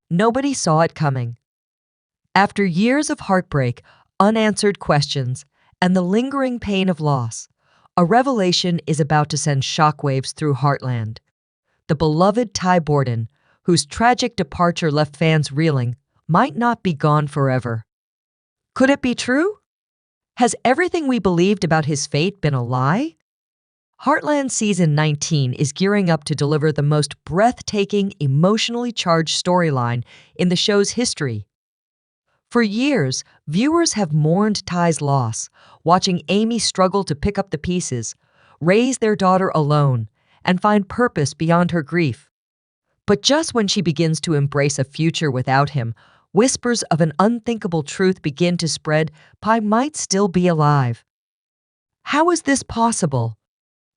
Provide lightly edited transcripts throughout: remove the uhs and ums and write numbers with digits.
Nobody saw it coming. After years of heartbreak, unanswered questions, and the lingering pain of loss, a revelation is about to send shockwaves through Heartland. The beloved Ty Borden, whose tragic departure left fans reeling, might not be gone forever. Could it be true? Has everything we believed about his fate been a lie? Heartland Season 19 is gearing up to deliver the most breathtaking, emotionally charged storyline in the show's history. For years, viewers have mourned Ty's loss, watching Amy struggle to pick up the pieces, raise their daughter alone, and find purpose beyond her grief. But just when she begins to embrace a future without him, whispers of an unthinkable truth begin to spread. Ty might still be alive. How is this possible?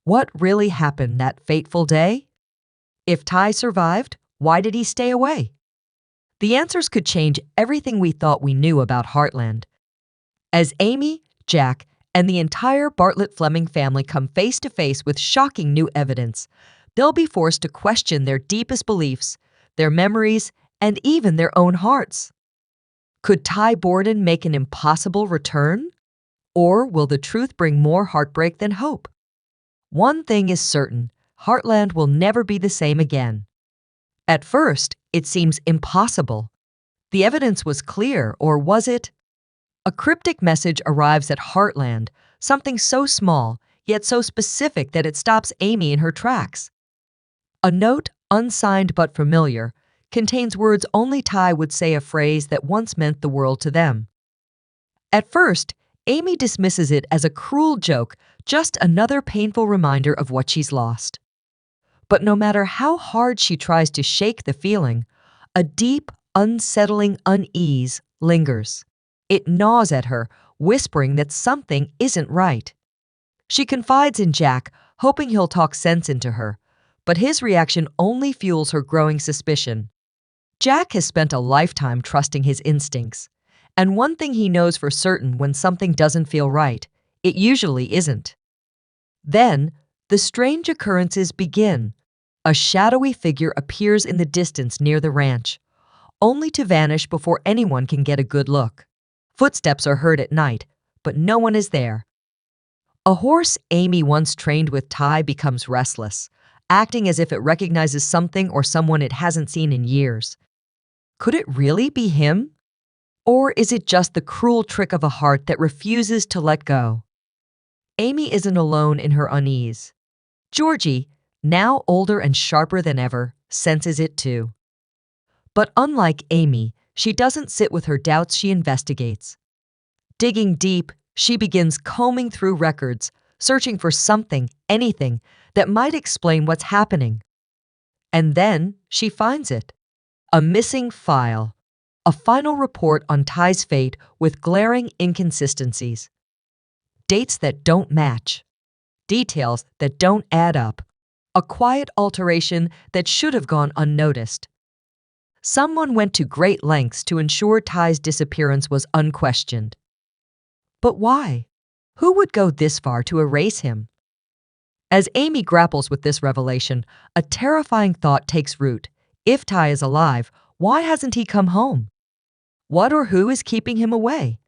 What really happened that fateful day? If Ty survived, why did he stay away? The answers could change everything we thought we knew about Heartland. As Amy, Jack, and the entire Bartlett Fleming family come face to face with shocking new evidence, they'll be forced to question their deepest beliefs, their memories, and even their own hearts. Could Ty Borden make an impossible return? Or will the truth bring more heartbreak than hope? One thing is certain, Heartland will never be the same again. At first, it seems impossible. The evidence was clear, or was it? A cryptic message arrives at Heartland, something so small, yet so specific that it stops Amy in her tracks. A note, unsigned but familiar, contains words only Ty would say, a phrase that once meant the world to them. At first, Amy dismisses it as a cruel joke, just another painful reminder of what she's lost. But no matter how hard she tries to shake the feeling, a deep, unsettling unease lingers. It gnaws at her, whispering that something isn't right. She confides in Jack, hoping he'll talk sense into her, but his reaction only fuels her growing suspicion. Jack has spent a lifetime trusting his instincts, and one thing he knows for certain: when something doesn't feel right, it usually isn't. Then, the strange occurrences begin. A shadowy figure appears in the distance near the ranch, only to vanish before anyone can get a good look. Footsteps are heard at night, but no one is there. A horse Amy once trained with Ty becomes restless, acting as if it recognizes something or someone it hasn't seen in years. Could it really be him? Or is it just the cruel trick of a heart that refuses to let go? Amy isn't alone in her unease. Georgie, now older and sharper than ever, senses it too. But unlike Amy, she doesn't sit with her doubts, she investigates. Digging deep, she begins combing through records, searching for something, anything, that might explain what's happening. And then she finds it. A missing file. A final report on Ty's fate with glaring inconsistencies. Dates that don't match. Details that don't add up. A quiet alteration that should have gone unnoticed. Someone went to great lengths to ensure Ty's disappearance was unquestioned. But why? Who would go this far to erase him? As Amy grapples with this revelation, a terrifying thought takes root. If Ty is alive, why hasn't he come home? What or who is keeping him away?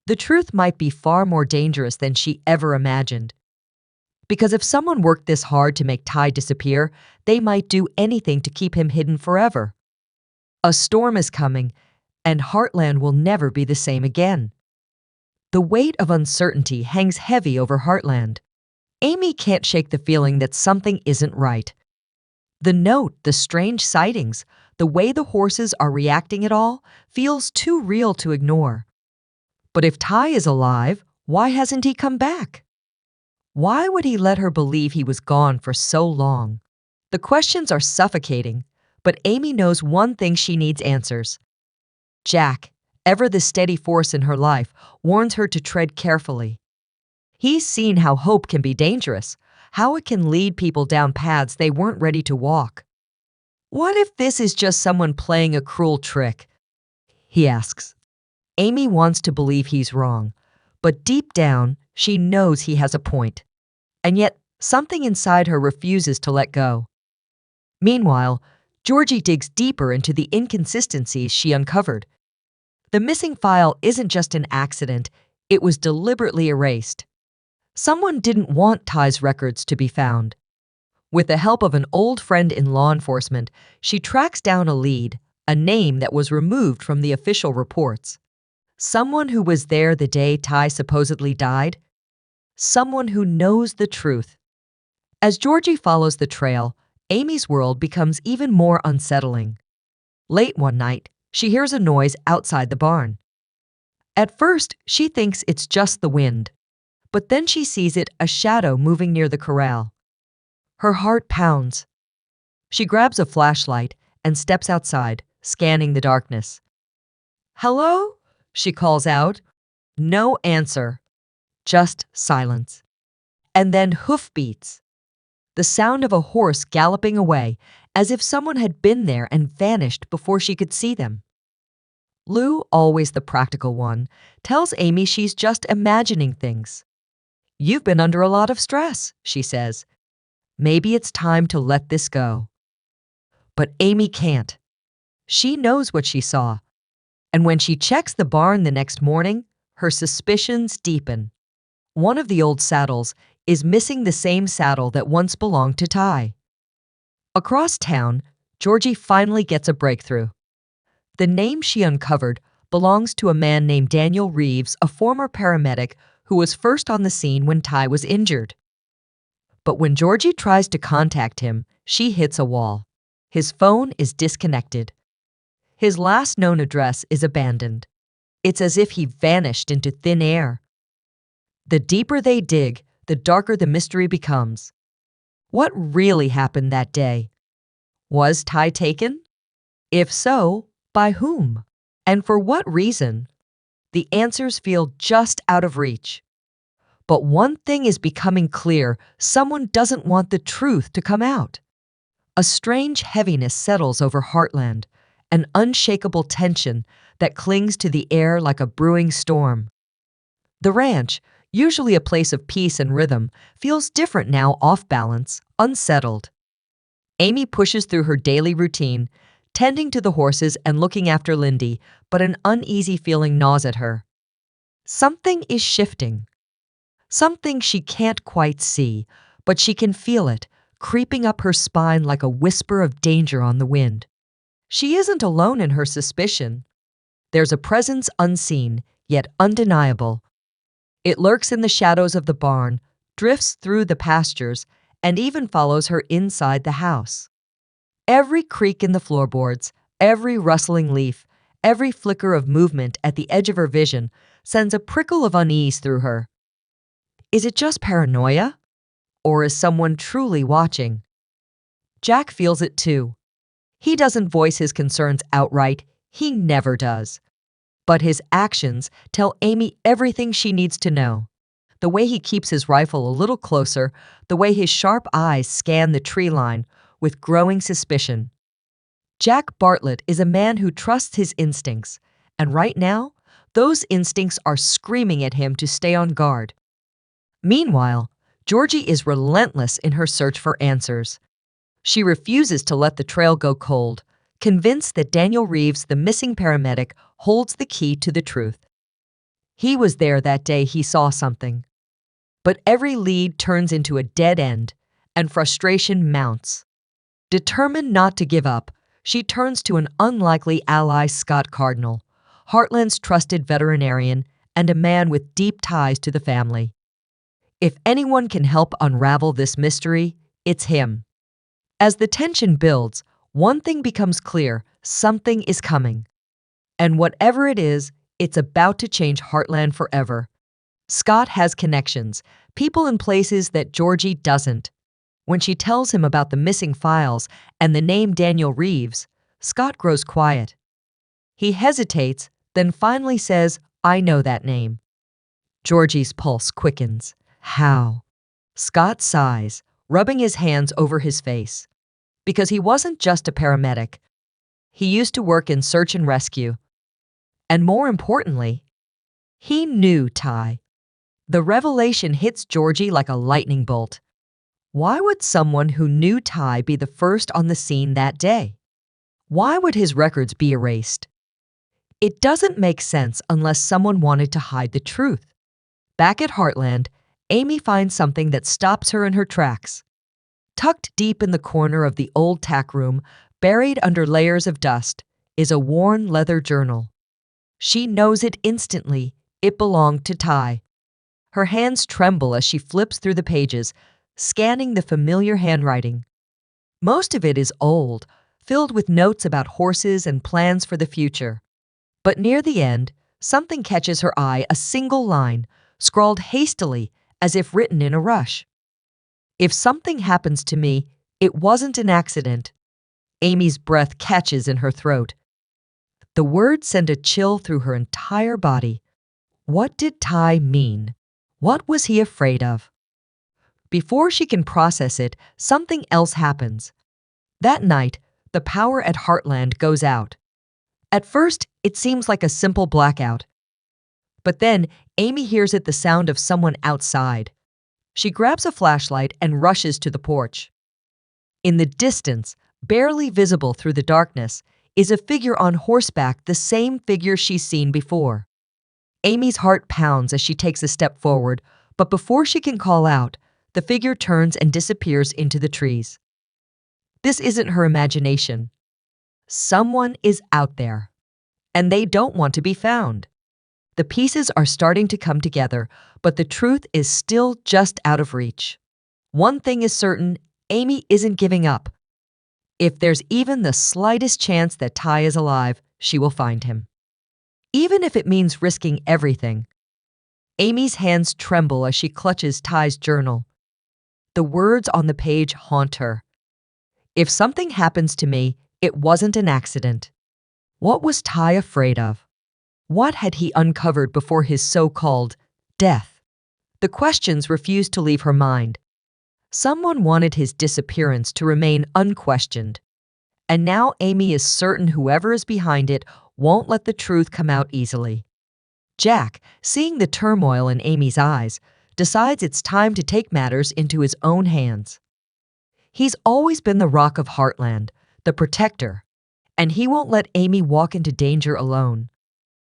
The truth might be far more dangerous than she ever imagined. Because if someone worked this hard to make Ty disappear, they might do anything to keep him hidden forever. A storm is coming, and Heartland will never be the same again. The weight of uncertainty hangs heavy over Heartland. Amy can't shake the feeling that something isn't right. The note, the strange sightings, the way the horses are reacting, it all feels too real to ignore. But if Ty is alive, why hasn't he come back? Why would he let her believe he was gone for so long? The questions are suffocating, but Amy knows one thing: she needs answers. Jack, ever the steady force in her life, warns her to tread carefully. He's seen how hope can be dangerous, how it can lead people down paths they weren't ready to walk. What if this is just someone playing a cruel trick? He asks. Amy wants to believe he's wrong, but deep down, she knows he has a point. And yet, something inside her refuses to let go. Meanwhile, Georgie digs deeper into the inconsistencies she uncovered. The missing file isn't just an accident, it was deliberately erased. Someone didn't want Ty's records to be found. With the help of an old friend in law enforcement, she tracks down a lead, a name that was removed from the official reports. Someone who was there the day Ty supposedly died. Someone who knows the truth. As Georgie follows the trail, Amy's world becomes even more unsettling. Late one night, she hears a noise outside the barn. At first, she thinks it's just the wind, but then she sees it a shadow moving near the corral. Her heart pounds. She grabs a flashlight and steps outside, scanning the darkness. "Hello?" she calls out. No answer. Just silence. And then hoofbeats. The sound of a horse galloping away, as if someone had been there and vanished before she could see them. Lou, always the practical one, tells Amy she's just imagining things. "You've been under a lot of stress," she says. "Maybe it's time to let this go." But Amy can't. She knows what she saw. And when she checks the barn the next morning, her suspicions deepen. One of the old saddles is missing, the same saddle that once belonged to Ty. Across town, Georgie finally gets a breakthrough. The name she uncovered belongs to a man named Daniel Reeves, a former paramedic who was first on the scene when Ty was injured. But when Georgie tries to contact him, she hits a wall. His phone is disconnected. His last known address is abandoned. It's as if he vanished into thin air. The deeper they dig, the darker the mystery becomes. What really happened that day? Was Ty taken? If so, by whom? And for what reason? The answers feel just out of reach. But one thing is becoming clear: someone doesn't want the truth to come out. A strange heaviness settles over Heartland, an unshakable tension that clings to the air like a brewing storm. The ranch, usually a place of peace and rhythm, feels different now, off balance, unsettled. Amy pushes through her daily routine, tending to the horses and looking after Lindy, but an uneasy feeling gnaws at her. Something is shifting. Something she can't quite see, but she can feel it, creeping up her spine like a whisper of danger on the wind. She isn't alone in her suspicion. There's a presence unseen, yet undeniable. It lurks in the shadows of the barn, drifts through the pastures, and even follows her inside the house. Every creak in the floorboards, every rustling leaf, every flicker of movement at the edge of her vision sends a prickle of unease through her. Is it just paranoia? Or is someone truly watching? Jack feels it too. He doesn't voice his concerns outright, he never does. But his actions tell Amy everything she needs to know. The way he keeps his rifle a little closer, the way his sharp eyes scan the tree line with growing suspicion. Jack Bartlett is a man who trusts his instincts, and right now, those instincts are screaming at him to stay on guard. Meanwhile, Georgie is relentless in her search for answers. She refuses to let the trail go cold, convinced that Daniel Reeves, the missing paramedic, holds the key to the truth. He was there that day he saw something. But every lead turns into a dead end, and frustration mounts. Determined not to give up, she turns to an unlikely ally, Scott Cardinal, Heartland's trusted veterinarian and a man with deep ties to the family. If anyone can help unravel this mystery, it's him. As the tension builds, one thing becomes clear: something is coming. And whatever it is, it's about to change Heartland forever. Scott has connections, people in places that Georgie doesn't. When she tells him about the missing files and the name Daniel Reeves, Scott grows quiet. He hesitates, then finally says, "I know that name." Georgie's pulse quickens. How? Scott sighs, rubbing his hands over his face. Because he wasn't just a paramedic. He used to work in search and rescue. And more importantly, he knew Ty. The revelation hits Georgie like a lightning bolt. Why would someone who knew Ty be the first on the scene that day? Why would his records be erased? It doesn't make sense unless someone wanted to hide the truth. Back at Heartland, Amy finds something that stops her in her tracks. Tucked deep in the corner of the old tack room, buried under layers of dust, is a worn leather journal. She knows it instantly. It belonged to Ty. Her hands tremble as she flips through the pages, scanning the familiar handwriting. Most of it is old, filled with notes about horses and plans for the future. But near the end, something catches her eye, a single line, scrawled hastily as if written in a rush. If something happens to me, it wasn't an accident. Amy's breath catches in her throat. The words send a chill through her entire body. What did Ty mean? What was he afraid of? Before she can process it, something else happens. That night, the power at Heartland goes out. At first, it seems like a simple blackout. But then, Amy hears the sound of someone outside. She grabs a flashlight and rushes to the porch. In the distance, barely visible through the darkness, is a figure on horseback, the same figure she's seen before. Amy's heart pounds as she takes a step forward, but before she can call out, the figure turns and disappears into the trees. This isn't her imagination. Someone is out there, and they don't want to be found. The pieces are starting to come together, but the truth is still just out of reach. One thing is certain, Amy isn't giving up. If there's even the slightest chance that Ty is alive, she will find him. Even if it means risking everything. Amy's hands tremble as she clutches Ty's journal. The words on the page haunt her. If something happens to me, it wasn't an accident. What was Ty afraid of? What had he uncovered before his so-called death? The questions refused to leave her mind. Someone wanted his disappearance to remain unquestioned. And now Amy is certain whoever is behind it won't let the truth come out easily. Jack, seeing the turmoil in Amy's eyes, decides it's time to take matters into his own hands. He's always been the rock of Heartland, the protector, and he won't let Amy walk into danger alone.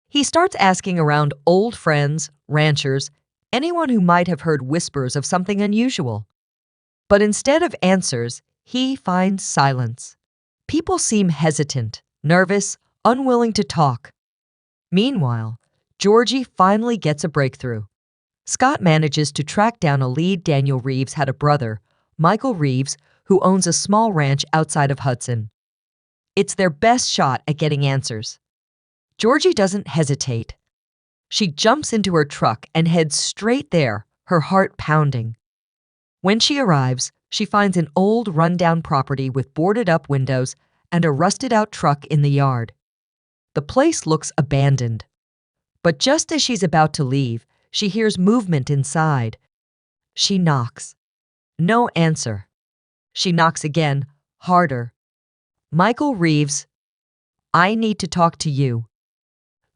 He starts asking around old friends, ranchers, anyone who might have heard whispers of something unusual. But instead of answers, he finds silence. People seem hesitant, nervous, unwilling to talk. Meanwhile, Georgie finally gets a breakthrough. Scott manages to track down a lead. Daniel Reeves had a brother, Michael Reeves, who owns a small ranch outside of Hudson. It's their best shot at getting answers. Georgie doesn't hesitate. She jumps into her truck and heads straight there, her heart pounding. When she arrives, she finds an old, run-down property with boarded-up windows and a rusted-out truck in the yard. The place looks abandoned. But just as she's about to leave, she hears movement inside. She knocks. No answer. She knocks again, harder. Michael Reeves, I need to talk to you.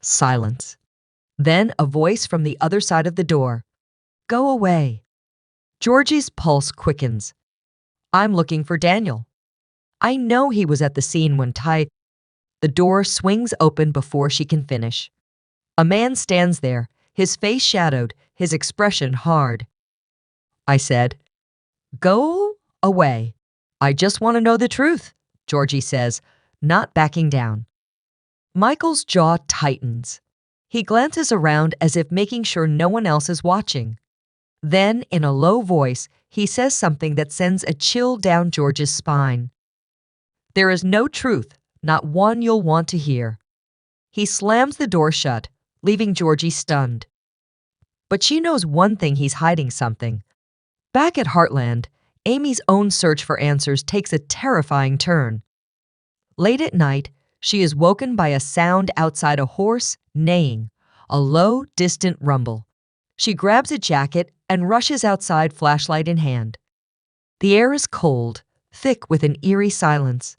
Silence. Then a voice from the other side of the door. Go away. Georgie's pulse quickens. I'm looking for Daniel. I know he was at the scene when Ty... The door swings open before she can finish. A man stands there, his face shadowed, his expression hard. I said, Go away. I just want to know the truth, Georgie says, not backing down. Michael's jaw tightens. He glances around as if making sure no one else is watching. Then, in a low voice, he says something that sends a chill down George's spine. There is no truth, not one you'll want to hear. He slams the door shut, leaving Georgie stunned. But she knows one thing: he's hiding something. Back at Heartland, Amy's own search for answers takes a terrifying turn. Late at night, she is woken by a sound outside, a horse neighing, a low, distant rumble. She grabs a jacket and rushes outside, flashlight in hand. The air is cold, thick with an eerie silence.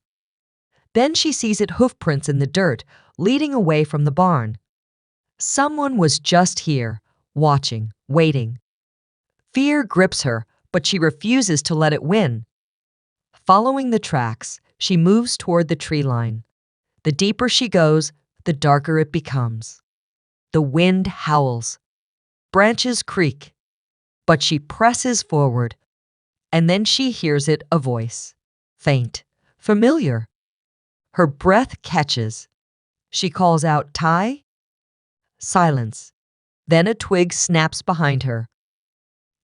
Then she sees hoofprints in the dirt, leading away from the barn. Someone was just here, watching, waiting. Fear grips her, but she refuses to let it win. Following the tracks, she moves toward the tree line. The deeper she goes, the darker it becomes. The wind howls. Branches creak. But she presses forward, and then she hears it, a voice. Faint, familiar. Her breath catches. She calls out, "Ty?" Silence. Then a twig snaps behind her.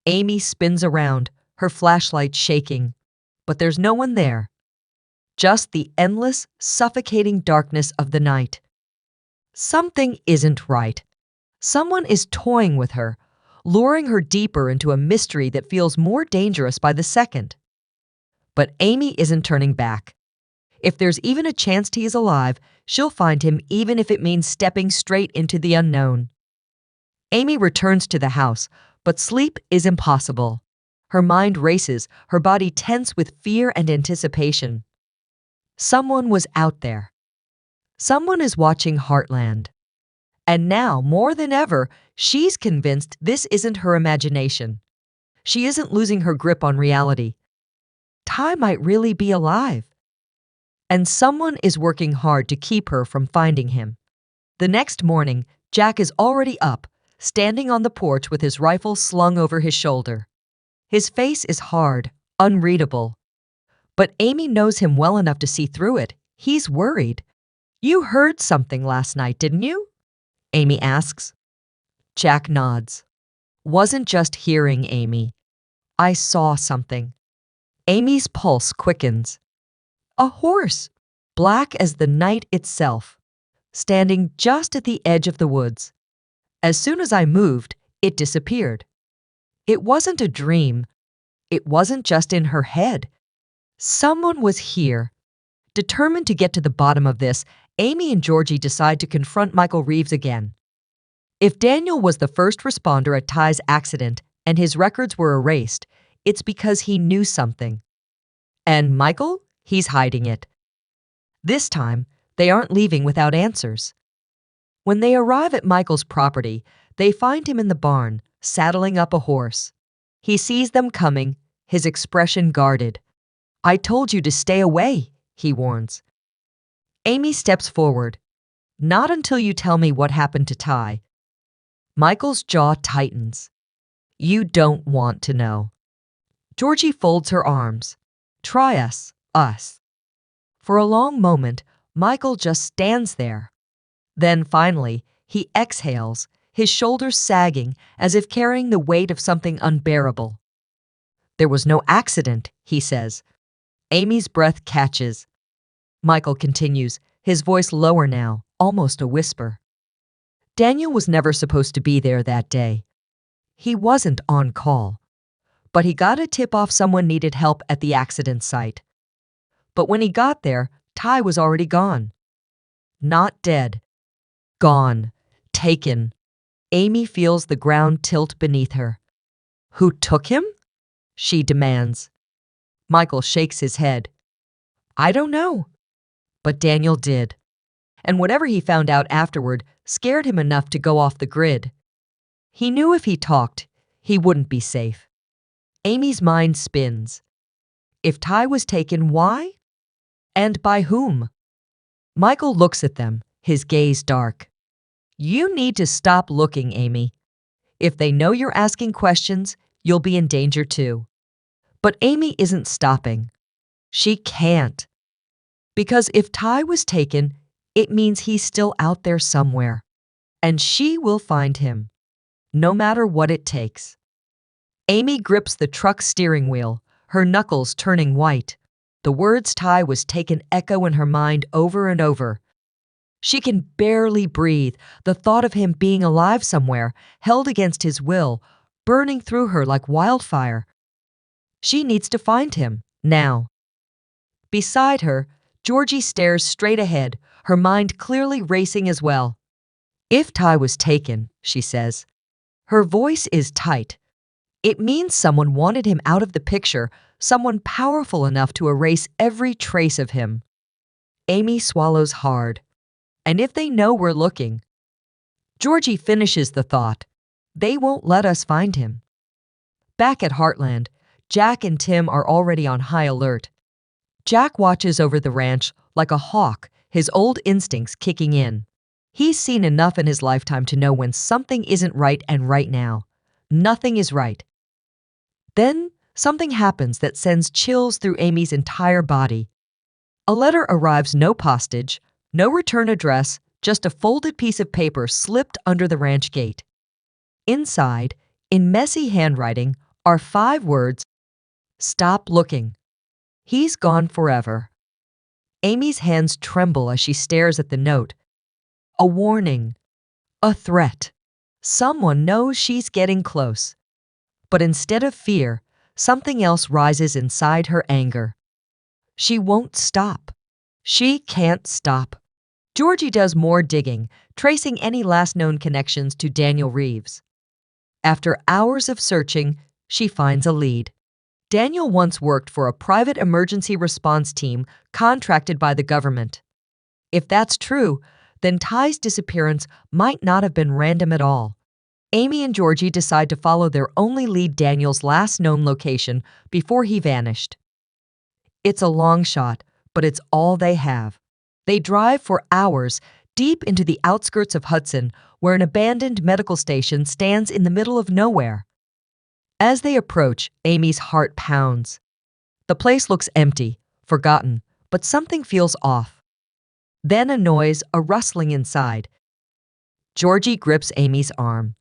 Amy spins around, her flashlight shaking. But there's no one there. Just the endless, suffocating darkness of the night. Something isn't right. Someone is toying with her, luring her deeper into a mystery that feels more dangerous by the second. But Amy isn't turning back. If there's even a chance he is alive, she'll find him, even if it means stepping straight into the unknown. Amy returns to the house, but sleep is impossible. Her mind races, her body tense with fear and anticipation. Someone was out there. Someone is watching Heartland. And now, more than ever, she's convinced this isn't her imagination. She isn't losing her grip on reality. Ty might really be alive. And someone is working hard to keep her from finding him. The next morning, Jack is already up, standing on the porch with his rifle slung over his shoulder. His face is hard, unreadable. But Amy knows him well enough to see through it. He's worried. "You heard something last night, didn't you?" Amy asks. Jack nods. "Wasn't just hearing, Amy. I saw something." Amy's pulse quickens. A horse, black as the night itself, standing just at the edge of the woods. As soon as I moved, it disappeared. It wasn't a dream. It wasn't just in her head. Someone was here. Determined to get to the bottom of this, Amy and Georgie decide to confront Michael Reeves again. If Daniel was the first responder at Ty's accident and his records were erased, it's because he knew something. And Michael? He's hiding it. This time, they aren't leaving without answers. When they arrive at Michael's property, they find him in the barn, saddling up a horse. He sees them coming, his expression guarded. "I told you to stay away," he warns. Amy steps forward. "Not until you tell me what happened to Ty." Michael's jaw tightens. "You don't want to know." Georgie folds her arms. "Try us. Us." For a long moment, Michael just stands there. Then finally, he exhales, his shoulders sagging as if carrying the weight of something unbearable. "There was no accident," he says. Amy's breath catches. Michael continues, his voice lower now, almost a whisper. "Daniel was never supposed to be there that day. He wasn't on call. But he got a tip off someone needed help at the accident site. But when he got there, Ty was already gone. Not dead. Gone. Taken." Amy feels the ground tilt beneath her. "Who took him?" she demands. Michael shakes his head. "I don't know." But Daniel did. And whatever he found out afterward scared him enough to go off the grid. He knew if he talked, he wouldn't be safe. Amy's mind spins. If Ty was taken, why? And by whom? Michael looks at them, his gaze dark. "You need to stop looking, Amy. If they know you're asking questions, you'll be in danger too." But Amy isn't stopping. She can't. Because if Ty was taken, it means he's still out there somewhere. And she will find him, no matter what it takes. Amy grips the truck's steering wheel, her knuckles turning white. The words Ty was taken echo in her mind over and over. She can barely breathe, the thought of him being alive somewhere, held against his will, burning through her like wildfire. She needs to find him, now. Beside her, Georgie stares straight ahead, her mind clearly racing as well. "If Ty was taken," she says. Her voice is tight. It means someone wanted him out of the picture, someone powerful enough to erase every trace of him. Amy swallows hard. "And if they know we're looking?" Georgie finishes the thought. "They won't let us find him." Back at Heartland, Jack and Tim are already on high alert. Jack watches over the ranch like a hawk, his old instincts kicking in. He's seen enough in his lifetime to know when something isn't right, and right now, nothing is right. Then something happens that sends chills through Amy's entire body. A letter arrives, no postage, no return address, just a folded piece of paper slipped under the ranch gate. Inside, in messy handwriting, are 5 words: "Stop looking. He's gone forever." Amy's hands tremble as she stares at the note. A warning, a threat. Someone knows she's getting close. But instead of fear, something else rises inside her: anger. She won't stop. She can't stop. Georgie does more digging, tracing any last known connections to Daniel Reeves. After hours of searching, she finds a lead. Daniel once worked for a private emergency response team contracted by the government. If that's true, then Ty's disappearance might not have been random at all. Amy and Georgie decide to follow their only lead, Daniel's last known location, before he vanished. It's a long shot, but it's all they have. They drive for hours deep into the outskirts of Hudson, where an abandoned medical station stands in the middle of nowhere. As they approach, Amy's heart pounds. The place looks empty, forgotten, but something feels off. Then a noise, a rustling inside. Georgie grips Amy's arm.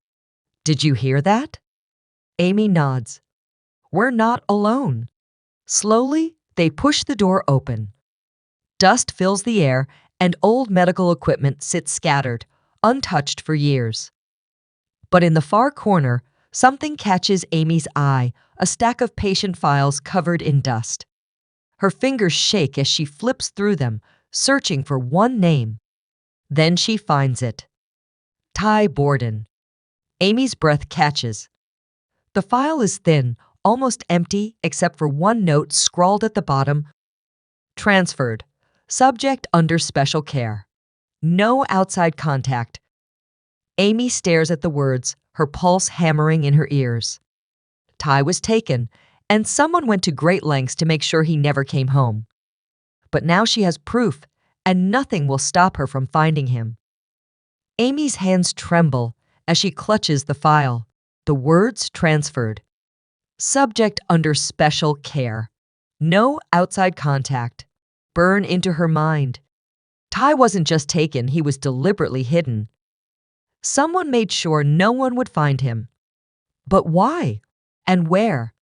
"Did you hear that?" Amy nods. "We're not alone." Slowly, they push the door open. Dust fills the air, and old medical equipment sits scattered, untouched for years. But in the far corner, something catches Amy's eye: a stack of patient files covered in dust. Her fingers shake as she flips through them, searching for one name. Then she finds it. Ty Borden. Amy's breath catches. The file is thin, almost empty except for one note scrawled at the bottom: "Transferred. Subject under special care. No outside contact." Amy stares at the words, her pulse hammering in her ears. Ty was taken, and someone went to great lengths to make sure he never came home. But now she has proof, and nothing will stop her from finding him. Amy's hands tremble as she clutches the file. The words "transferred." Subject under special care. No outside contact. Burn into her mind. Ty wasn't just taken, he was deliberately hidden. Someone made sure no one would find him. But why? And where?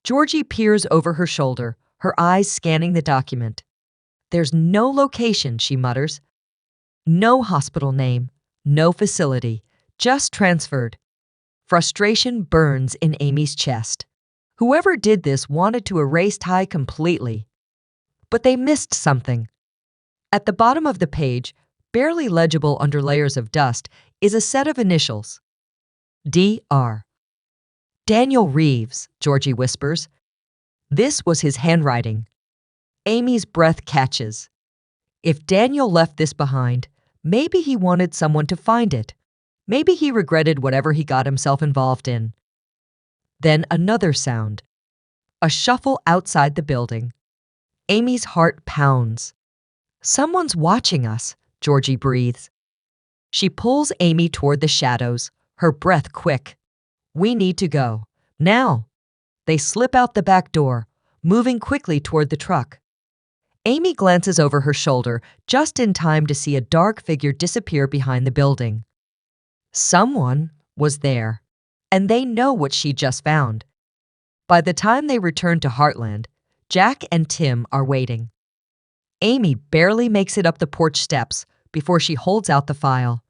Georgie peers over her shoulder, her eyes scanning the document. "There's no location," she mutters. "No hospital name, no facility, just transferred." Frustration burns in Amy's chest. Whoever did this wanted to erase Ty completely. But they missed something. At the bottom of the page, barely legible under layers of dust, is a set of initials. DR. "Daniel Reeves," Georgie whispers. This was his handwriting. Amy's breath catches. If Daniel left this behind, maybe he wanted someone to find it. Maybe he regretted whatever he got himself involved in. Then another sound. A shuffle outside the building. Amy's heart pounds. "Someone's watching us," Georgie breathes. She pulls Amy toward the shadows, her breath quick. "We need to go. Now." They slip out the back door, moving quickly toward the truck. Amy glances over her shoulder just in time to see a dark figure disappear behind the building. Someone was there, and they know what she just found. By the time they return to Heartland, Jack and Tim are waiting. Amy barely makes it up the porch steps before she holds out the file.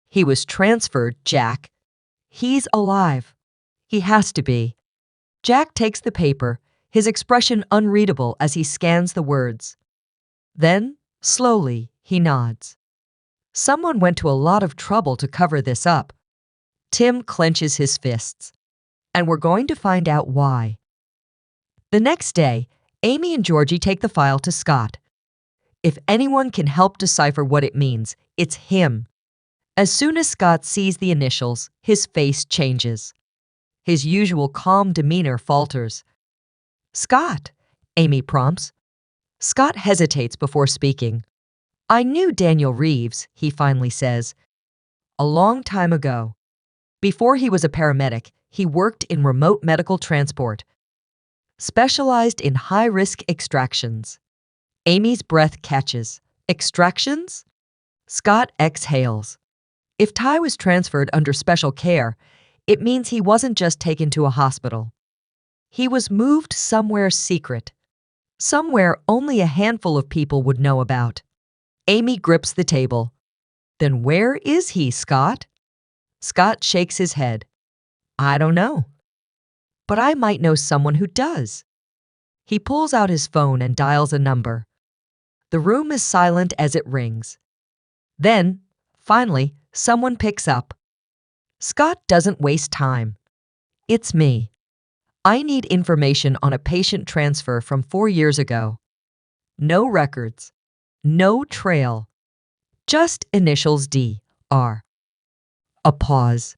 "He was transferred, Jack. He's alive. He has to be." Jack takes the paper, his expression unreadable as he scans the words. Then, slowly, he nods. Someone went to a lot of trouble to cover this up. Tim clenches his fists. And we're going to find out why. The next day, Amy and Georgie take the file to Scott. If anyone can help decipher what it means, it's him. As soon as Scott sees the initials, his face changes. His usual calm demeanor falters. "Scott," Amy prompts. Scott hesitates before speaking. I knew Daniel Reeves, he finally says, a long time ago. Before he was a paramedic, he worked in remote medical transport, specialized in high-risk extractions. Amy's breath catches. Extractions? Scott exhales. If Ty was transferred under special care, it means he wasn't just taken to a hospital. He was moved somewhere secret, somewhere only a handful of people would know about. Amy grips the table. Then where is he, Scott? Scott shakes his head. I don't know. But I might know someone who does. He pulls out his phone and dials a number. The room is silent as it rings. Then, finally, someone picks up. Scott doesn't waste time. It's me. I need information on a patient transfer from 4 years ago. No records. No trail. Just initials D.R. A pause.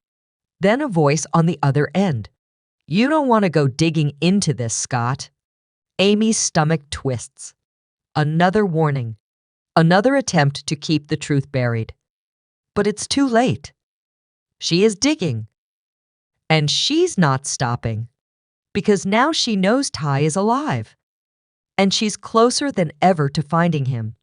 Then a voice on the other end. You don't want to go digging into this, Scott. Amy's stomach twists. Another warning. Another attempt to keep the truth buried. But it's too late. She is digging. And she's not stopping. Because now she knows Ty is alive. And she's closer than ever to finding him.